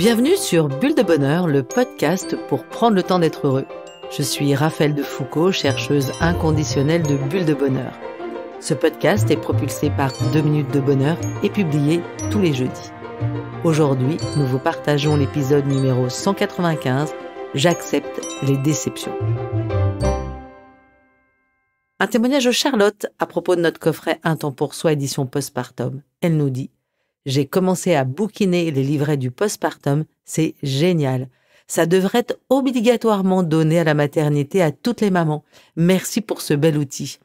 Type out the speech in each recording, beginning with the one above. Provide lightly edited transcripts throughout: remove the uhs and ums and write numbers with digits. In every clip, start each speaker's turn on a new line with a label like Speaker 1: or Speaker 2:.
Speaker 1: Bienvenue sur Bulle de Bonheur, le podcast pour prendre le temps d'être heureux. Je suis Raphaël de Foucault, chercheuse inconditionnelle de Bulle de Bonheur. Ce podcast est propulsé par 2 minutes de bonheur et publié tous les jeudis. Aujourd'hui, nous vous partageons l'épisode numéro 195, J'accepte les déceptions. Un témoignage de Charlotte à propos de notre coffret Un temps pour soi, édition postpartum. Elle nous dit: j'ai commencé à bouquiner les livrets du postpartum, c'est génial. Ça devrait être obligatoirement donné à la maternité à toutes les mamans. Merci pour ce bel outil.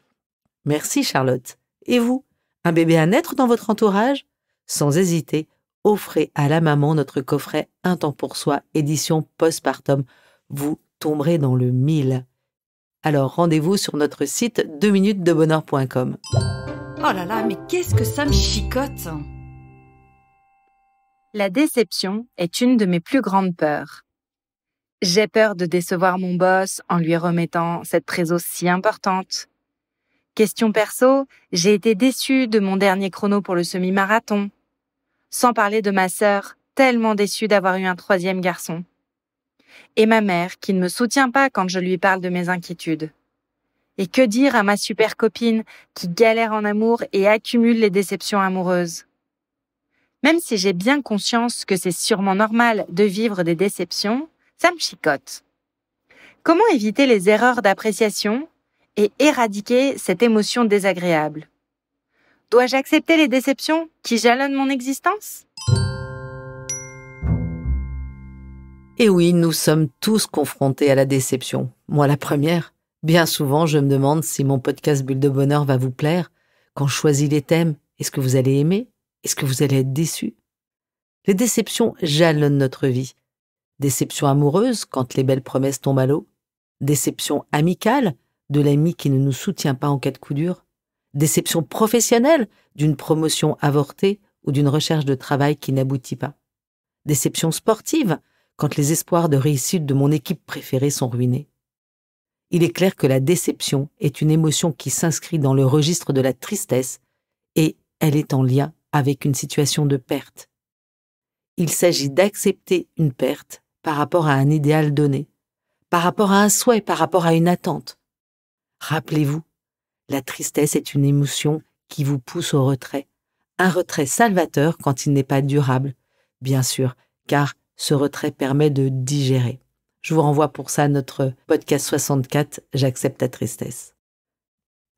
Speaker 1: Merci Charlotte. Et vous, un bébé à naître dans votre entourage? Sans hésiter, offrez à la maman notre coffret Un temps pour soi, édition postpartum. Vous tomberez dans le 1000. Alors rendez-vous sur notre site 2minutesdebonheur.com.
Speaker 2: Oh là là, mais qu'est-ce que ça me chicote!
Speaker 3: La déception est une de mes plus grandes peurs. J'ai peur de décevoir mon boss en lui remettant cette trésor si importante. Question perso, j'ai été déçue de mon dernier chrono pour le semi-marathon. Sans parler de ma sœur, tellement déçue d'avoir eu un 3e garçon. Et ma mère, qui ne me soutient pas quand je lui parle de mes inquiétudes. Et que dire à ma super copine, qui galère en amour et accumule les déceptions amoureuses? Même si j'ai bien conscience que c'est sûrement normal de vivre des déceptions, ça me chicote. Comment éviter les erreurs d'appréciation et éradiquer cette émotion désagréable? Dois-je accepter les déceptions qui jalonnent mon existence?
Speaker 1: Et oui, nous sommes tous confrontés à la déception. Moi, la première. Bien souvent, je me demande si mon podcast Bulle de Bonheur va vous plaire. Quand je choisis les thèmes, est-ce que vous allez aimer? Est-ce que vous allez être déçus? Les déceptions jalonnent notre vie. Déception amoureuse, quand les belles promesses tombent à l'eau. Déception amicale, de l'ami qui ne nous soutient pas en cas de coup dur. Déception professionnelle, d'une promotion avortée ou d'une recherche de travail qui n'aboutit pas. Déception sportive, quand les espoirs de réussite de mon équipe préférée sont ruinés. Il est clair que la déception est une émotion qui s'inscrit dans le registre de la tristesse et elle est en lien avec une situation de perte. Il s'agit d'accepter une perte par rapport à un idéal donné, par rapport à un souhait, par rapport à une attente. Rappelez-vous, la tristesse est une émotion qui vous pousse au retrait. Un retrait salvateur quand il n'est pas durable, bien sûr, car ce retrait permet de digérer. Je vous renvoie pour ça à notre podcast 64, J'accepte la tristesse.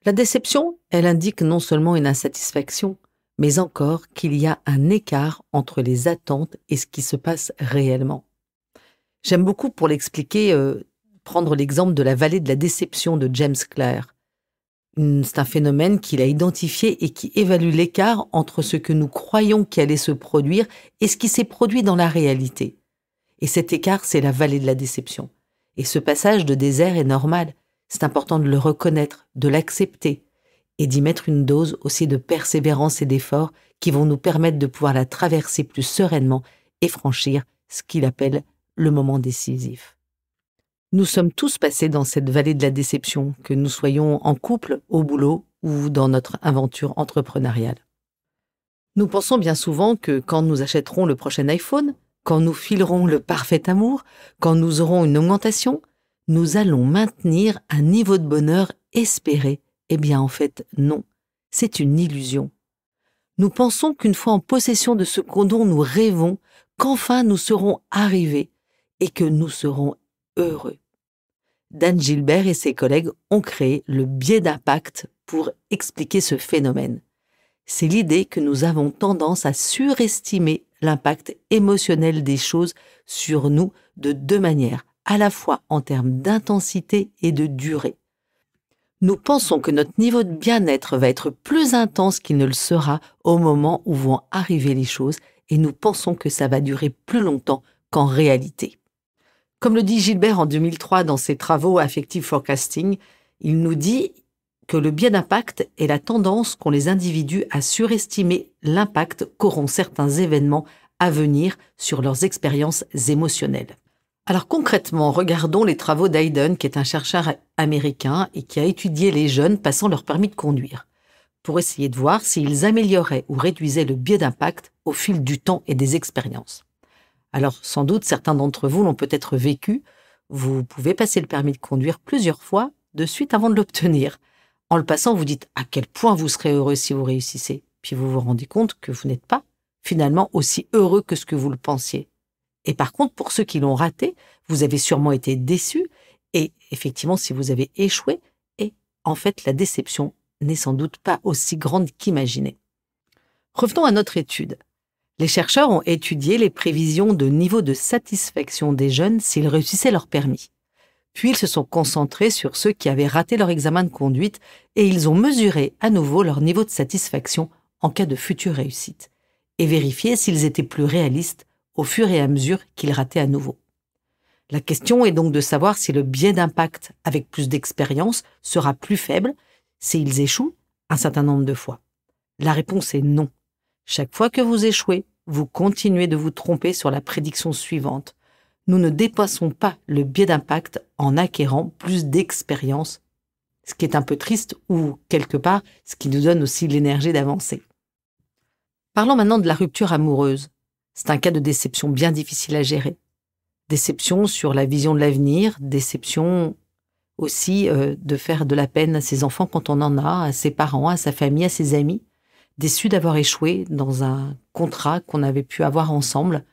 Speaker 1: La déception, elle indique non seulement une insatisfaction, mais encore qu'il y a un écart entre les attentes et ce qui se passe réellement. J'aime beaucoup, pour l'expliquer, prendre l'exemple de la vallée de la déception de James Clear. C'est un phénomène qu'il a identifié et qui évalue l'écart entre ce que nous croyons qui allait se produire et ce qui s'est produit dans la réalité. Et cet écart, c'est la vallée de la déception. Et ce passage de désert est normal. C'est important de le reconnaître, de l'accepter et d'y mettre une dose aussi de persévérance et d'effort qui vont nous permettre de pouvoir la traverser plus sereinement et franchir ce qu'il appelle le moment décisif. Nous sommes tous passés dans cette vallée de la déception, que nous soyons en couple, au boulot ou dans notre aventure entrepreneuriale. Nous pensons bien souvent que quand nous achèterons le prochain iPhone, quand nous filerons le parfait amour, quand nous aurons une augmentation, nous allons maintenir un niveau de bonheur espéré. Eh bien, en fait, non. C'est une illusion. Nous pensons qu'une fois en possession de ce dont nous rêvons, qu'enfin nous serons arrivés et que nous serons heureux. Dan Gilbert et ses collègues ont créé le biais d'impact pour expliquer ce phénomène. C'est l'idée que nous avons tendance à surestimer l'impact émotionnel des choses sur nous de 2 manières, à la fois en termes d'intensité et de durée. Nous pensons que notre niveau de bien-être va être plus intense qu'il ne le sera au moment où vont arriver les choses et nous pensons que ça va durer plus longtemps qu'en réalité. Comme le dit Gilbert en 2003 dans ses travaux Affective Forecasting, il nous dit que le biais d'impact est la tendance qu'ont les individus à surestimer l'impact qu'auront certains événements à venir sur leurs expériences émotionnelles. Alors concrètement, regardons les travaux d'Hayden, qui est un chercheur américain et qui a étudié les jeunes passant leur permis de conduire, pour essayer de voir s'ils amélioraient ou réduisaient le biais d'impact au fil du temps et des expériences. Alors, sans doute, certains d'entre vous l'ont peut-être vécu. Vous pouvez passer le permis de conduire plusieurs fois de suite avant de l'obtenir. En le passant, vous dites à quel point vous serez heureux si vous réussissez. Puis vous vous rendez compte que vous n'êtes pas finalement aussi heureux que ce que vous le pensiez. Et par contre, pour ceux qui l'ont raté, vous avez sûrement été déçus. Et effectivement, si vous avez échoué, et en fait, la déception n'est sans doute pas aussi grande qu'imaginée. Revenons à notre étude. Les chercheurs ont étudié les prévisions de niveau de satisfaction des jeunes s'ils réussissaient leur permis. Puis ils se sont concentrés sur ceux qui avaient raté leur examen de conduite et ils ont mesuré à nouveau leur niveau de satisfaction en cas de future réussite et vérifié s'ils étaient plus réalistes au fur et à mesure qu'ils rataient à nouveau. La question est donc de savoir si le biais d'impact avec plus d'expérience sera plus faible s'ils échouent un certain nombre de fois. La réponse est non. Chaque fois que vous échouez, vous continuez de vous tromper sur la prédiction suivante. Nous ne dépassons pas le biais d'impact en acquérant plus d'expérience, ce qui est un peu triste ou, quelque part, ce qui nous donne aussi l'énergie d'avancer. Parlons maintenant de la rupture amoureuse. C'est un cas de déception bien difficile à gérer. Déception sur la vision de l'avenir, déception aussi de faire de la peine à ses enfants quand on en a, à ses parents, à sa famille, à ses amis, déçu d'avoir échoué dans un contrat qu'on avait pu avoir ensemble.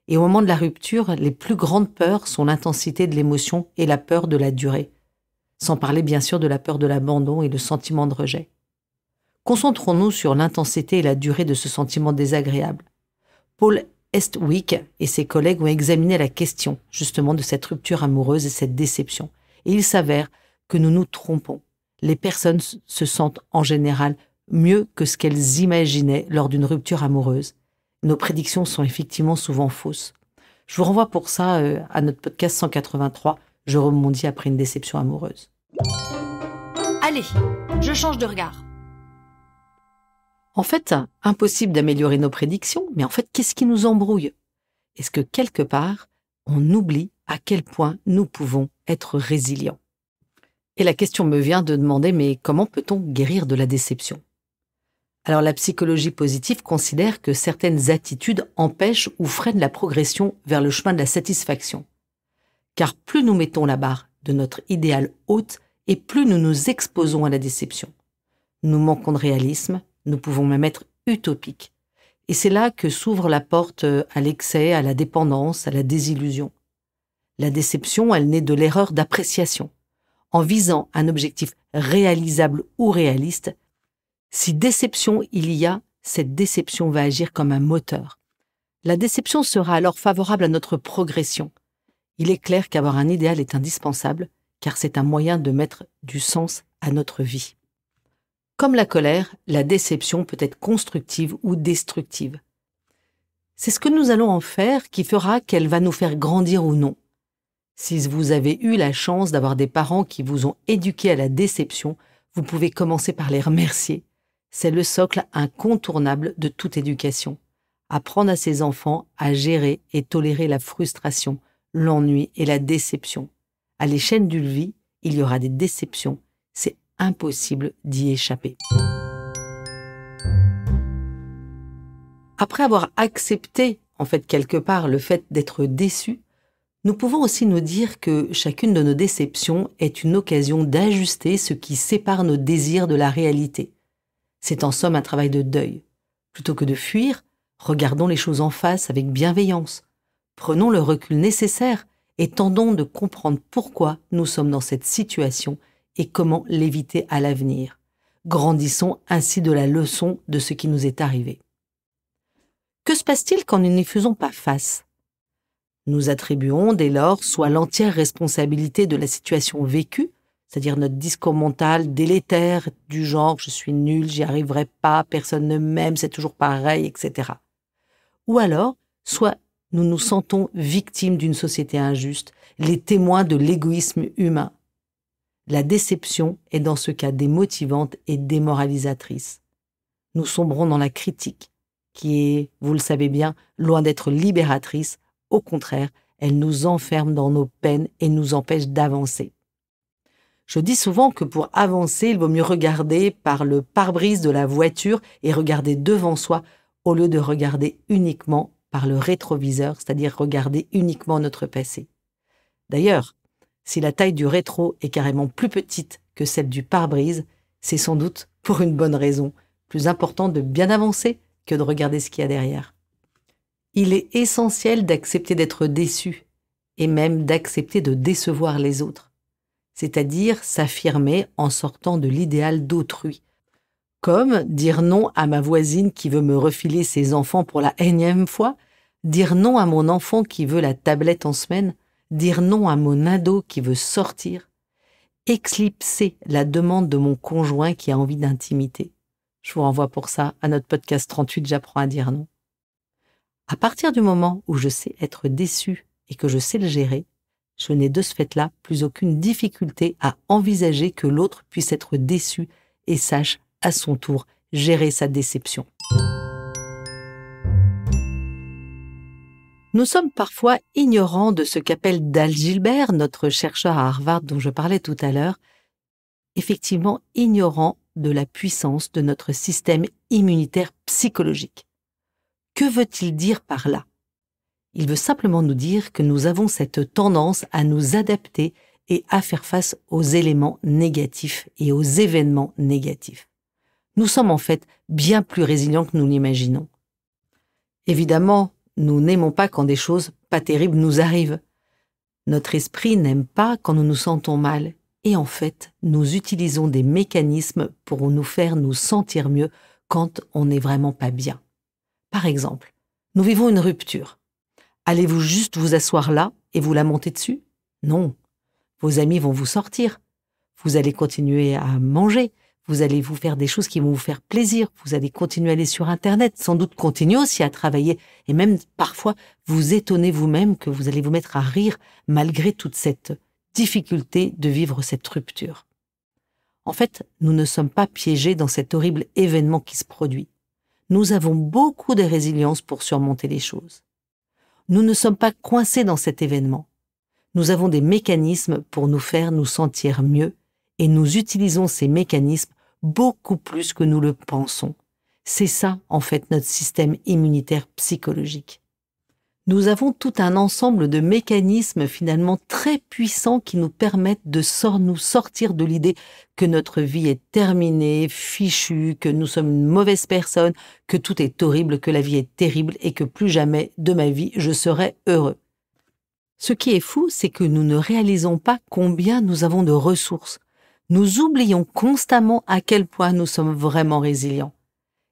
Speaker 1: Et au moment de la rupture, les plus grandes peurs sont l'intensité de l'émotion et la peur de la durée, sans parler bien sûr de la peur de l'abandon et le sentiment de rejet. Concentrons-nous sur l'intensité et la durée de ce sentiment désagréable. Paul Estwick et ses collègues ont examiné la question justement de cette rupture amoureuse et cette déception. Et il s'avère que nous nous trompons. Les personnes se sentent en général mieux que ce qu'elles imaginaient lors d'une rupture amoureuse. Nos prédictions sont effectivement souvent fausses. Je vous renvoie pour ça à notre podcast 183, Je rebondis après une déception amoureuse.
Speaker 2: Allez, je change de regard.
Speaker 1: En fait, impossible d'améliorer nos prédictions, mais en fait, qu'est-ce qui nous embrouille? Est-ce que quelque part, on oublie à quel point nous pouvons être résilients? Et la question me vient de demander, mais comment peut-on guérir de la déception? Alors la psychologie positive considère que certaines attitudes empêchent ou freinent la progression vers le chemin de la satisfaction. Car plus nous mettons la barre de notre idéal haute et plus nous nous exposons à la déception. Nous manquons de réalisme, nous pouvons même être utopiques. Et c'est là que s'ouvre la porte à l'excès, à la dépendance, à la désillusion. La déception, elle naît de l'erreur d'appréciation. En visant un objectif réalisable ou réaliste, si déception il y a, cette déception va agir comme un moteur. La déception sera alors favorable à notre progression. Il est clair qu'avoir un idéal est indispensable, car c'est un moyen de mettre du sens à notre vie. Comme la colère, la déception peut être constructive ou destructive. C'est ce que nous allons en faire qui fera qu'elle va nous faire grandir ou non. Si vous avez eu la chance d'avoir des parents qui vous ont éduqué à la déception, vous pouvez commencer par les remercier. C'est le socle incontournable de toute éducation. Apprendre à ses enfants à gérer et tolérer la frustration, l'ennui et la déception. À l'échelle d'une vie, il y aura des déceptions. C'est impossible d'y échapper. Après avoir accepté, en fait, quelque part, le fait d'être déçu, nous pouvons aussi nous dire que chacune de nos déceptions est une occasion d'ajuster ce qui sépare nos désirs de la réalité. C'est en somme un travail de deuil. Plutôt que de fuir, regardons les choses en face avec bienveillance. Prenons le recul nécessaire et tentons de comprendre pourquoi nous sommes dans cette situation et comment l'éviter à l'avenir. Grandissons ainsi de la leçon de ce qui nous est arrivé. Que se passe-t-il quand nous n'y faisons pas face? Nous attribuons dès lors soit l'entière responsabilité de la situation vécue, c'est-à-dire notre discours mental délétère du genre « je suis nul, j'y arriverai pas, personne ne m'aime, c'est toujours pareil, etc. » Ou alors, soit nous nous sentons victimes d'une société injuste, les témoins de l'égoïsme humain. La déception est dans ce cas démotivante et démoralisatrice. Nous sombrons dans la critique, qui est, vous le savez bien, loin d'être libératrice. Au contraire, elle nous enferme dans nos peines et nous empêche d'avancer. Je dis souvent que pour avancer, il vaut mieux regarder par le pare-brise de la voiture et regarder devant soi au lieu de regarder uniquement par le rétroviseur, c'est-à-dire regarder uniquement notre passé. D'ailleurs, si la taille du rétro est carrément plus petite que celle du pare-brise, c'est sans doute pour une bonne raison, plus important de bien avancer que de regarder ce qu'il y a derrière. Il est essentiel d'accepter d'être déçu et même d'accepter de décevoir les autres, c'est-à-dire s'affirmer en sortant de l'idéal d'autrui, comme dire non à ma voisine qui veut me refiler ses enfants pour la énième fois, dire non à mon enfant qui veut la tablette en semaine, dire non à mon ado qui veut sortir, éclipser la demande de mon conjoint qui a envie d'intimité. Je vous renvoie pour ça à notre podcast 38, j'apprends à dire non. À partir du moment où je sais être déçu et que je sais le gérer, je n'ai de ce fait-là plus aucune difficulté à envisager que l'autre puisse être déçu et sache à son tour gérer sa déception. Nous sommes parfois ignorants de ce qu'appelle Dale Gilbert, notre chercheur à Harvard dont je parlais tout à l'heure, effectivement ignorants de la puissance de notre système immunitaire psychologique. Que veut-il dire par là ? Il veut simplement nous dire que nous avons cette tendance à nous adapter et à faire face aux éléments négatifs et aux événements négatifs. Nous sommes en fait bien plus résilients que nous l'imaginons. Évidemment, nous n'aimons pas quand des choses pas terribles nous arrivent. Notre esprit n'aime pas quand nous nous sentons mal. Et en fait, nous utilisons des mécanismes pour nous faire nous sentir mieux quand on n'est vraiment pas bien. Par exemple, nous vivons une rupture. Allez-vous juste vous asseoir là et vous lamenter dessus ? Non. Vos amis vont vous sortir. Vous allez continuer à manger. Vous allez vous faire des choses qui vont vous faire plaisir. Vous allez continuer à aller sur Internet, sans doute continuer aussi à travailler et même parfois vous étonner vous-même que vous allez vous mettre à rire malgré toute cette difficulté de vivre cette rupture. En fait, nous ne sommes pas piégés dans cet horrible événement qui se produit. Nous avons beaucoup de résilience pour surmonter les choses. Nous ne sommes pas coincés dans cet événement. Nous avons des mécanismes pour nous faire nous sentir mieux et nous utilisons ces mécanismes beaucoup plus que nous le pensons. C'est ça, en fait, notre système immunitaire psychologique. Nous avons tout un ensemble de mécanismes finalement très puissants qui nous permettent de nous sortir de l'idée que notre vie est terminée, fichue, que nous sommes une mauvaise personne, que tout est horrible, que la vie est terrible et que plus jamais de ma vie je serai heureux. Ce qui est fou, c'est que nous ne réalisons pas combien nous avons de ressources. Nous oublions constamment à quel point nous sommes vraiment résilients.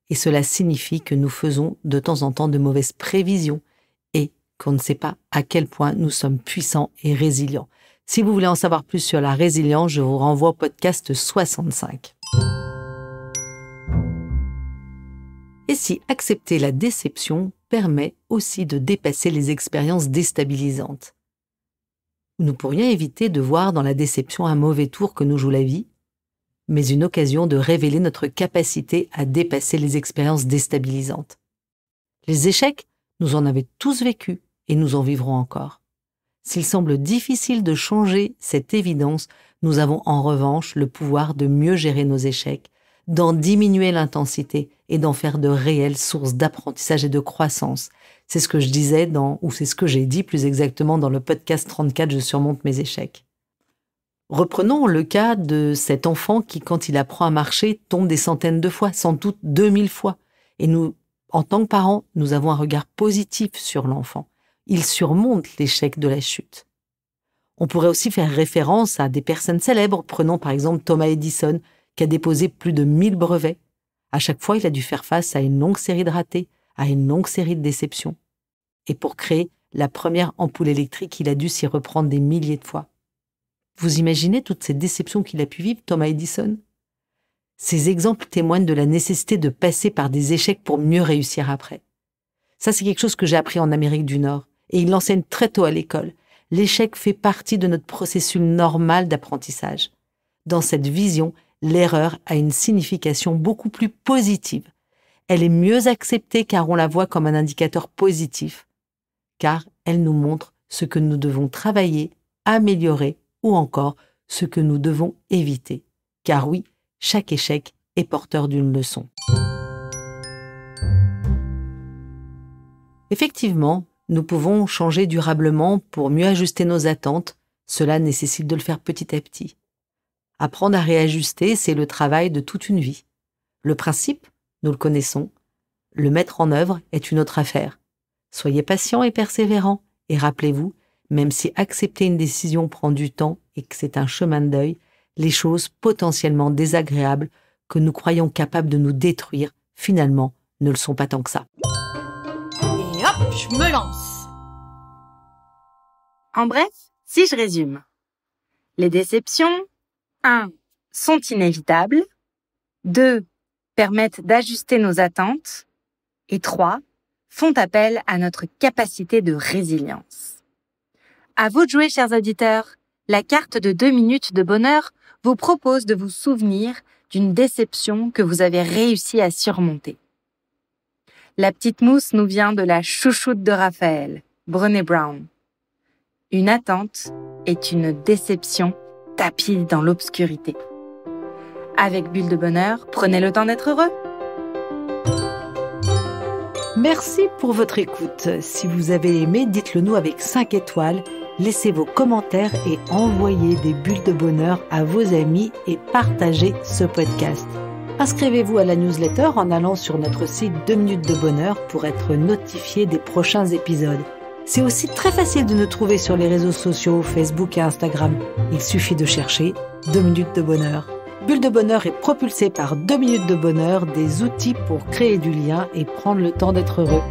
Speaker 1: Et cela signifie que nous faisons de temps en temps de mauvaises prévisions et qu'on ne sait pas à quel point nous sommes puissants et résilients. Si vous voulez en savoir plus sur la résilience, je vous renvoie au podcast 65. Et si accepter la déception permet aussi de dépasser les expériences déstabilisantes. Nous pourrions éviter de voir dans la déception un mauvais tour que nous joue la vie, mais une occasion de révéler notre capacité à dépasser les expériences déstabilisantes. Les échecs, nous en avons tous vécu et nous en vivrons encore. S'il semble difficile de changer cette évidence, nous avons en revanche le pouvoir de mieux gérer nos échecs, d'en diminuer l'intensité et d'en faire de réelles sources d'apprentissage et de croissance. C'est ce que je disais c'est ce que j'ai dit plus exactement dans le podcast 34, je surmonte mes échecs. Reprenons le cas de cet enfant qui, quand il apprend à marcher, tombe des centaines de fois, sans doute 2000 fois. Et nous, en tant que parents, nous avons un regard positif sur l'enfant. Il surmonte l'échec de la chute. On pourrait aussi faire référence à des personnes célèbres. Prenons par exemple Thomas Edison, qui a déposé plus de 1000 brevets. À chaque fois, il a dû faire face à une longue série de ratés, à une longue série de déceptions. Et pour créer la première ampoule électrique, il a dû s'y reprendre des milliers de fois. Vous imaginez toutes ces déceptions qu'il a pu vivre, Thomas Edison ? Ces exemples témoignent de la nécessité de passer par des échecs pour mieux réussir après. Ça, c'est quelque chose que j'ai appris en Amérique du Nord, et il l'enseigne très tôt à l'école. L'échec fait partie de notre processus normal d'apprentissage. Dans cette vision, l'erreur a une signification beaucoup plus positive. Elle est mieux acceptée car on la voit comme un indicateur positif, car elle nous montre ce que nous devons travailler, améliorer ou encore ce que nous devons éviter. Car oui, chaque échec est porteur d'une leçon. Effectivement, nous pouvons changer durablement pour mieux ajuster nos attentes. Cela nécessite de le faire petit à petit. Apprendre à réajuster, c'est le travail de toute une vie. Le principe, nous le connaissons. Le mettre en œuvre est une autre affaire. Soyez patient et persévérant. Et rappelez-vous, même si accepter une décision prend du temps et que c'est un chemin de deuil, les choses potentiellement désagréables que nous croyons capables de nous détruire, finalement, ne le sont pas tant que ça.
Speaker 2: Et hop, je me lance.
Speaker 3: En bref, si je résume, les déceptions, 1. sont inévitables, 2. permettent d'ajuster nos attentes, et 3. font appel à notre capacité de résilience. À vous de jouer, chers auditeurs. La carte de 2 minutes de bonheur vous propose de vous souvenir d'une déception que vous avez réussi à surmonter. La petite mousse nous vient de la chouchoute de Raphaël, Brené Brown. Une attente est une déception tapie dans l'obscurité. Avec Bulle de Bonheur, prenez le temps d'être heureux.
Speaker 1: Merci pour votre écoute. Si vous avez aimé, dites-le nous avec 5 étoiles. Laissez vos commentaires et envoyez des bulles de bonheur à vos amis et partagez ce podcast. Inscrivez-vous à la newsletter en allant sur notre site 2 minutes de bonheur pour être notifié des prochains épisodes. C'est aussi très facile de nous trouver sur les réseaux sociaux, Facebook et Instagram. Il suffit de chercher 2 minutes de bonheur. Bulle de bonheur est propulsé par 2 minutes de bonheur, des outils pour créer du lien et prendre le temps d'être heureux.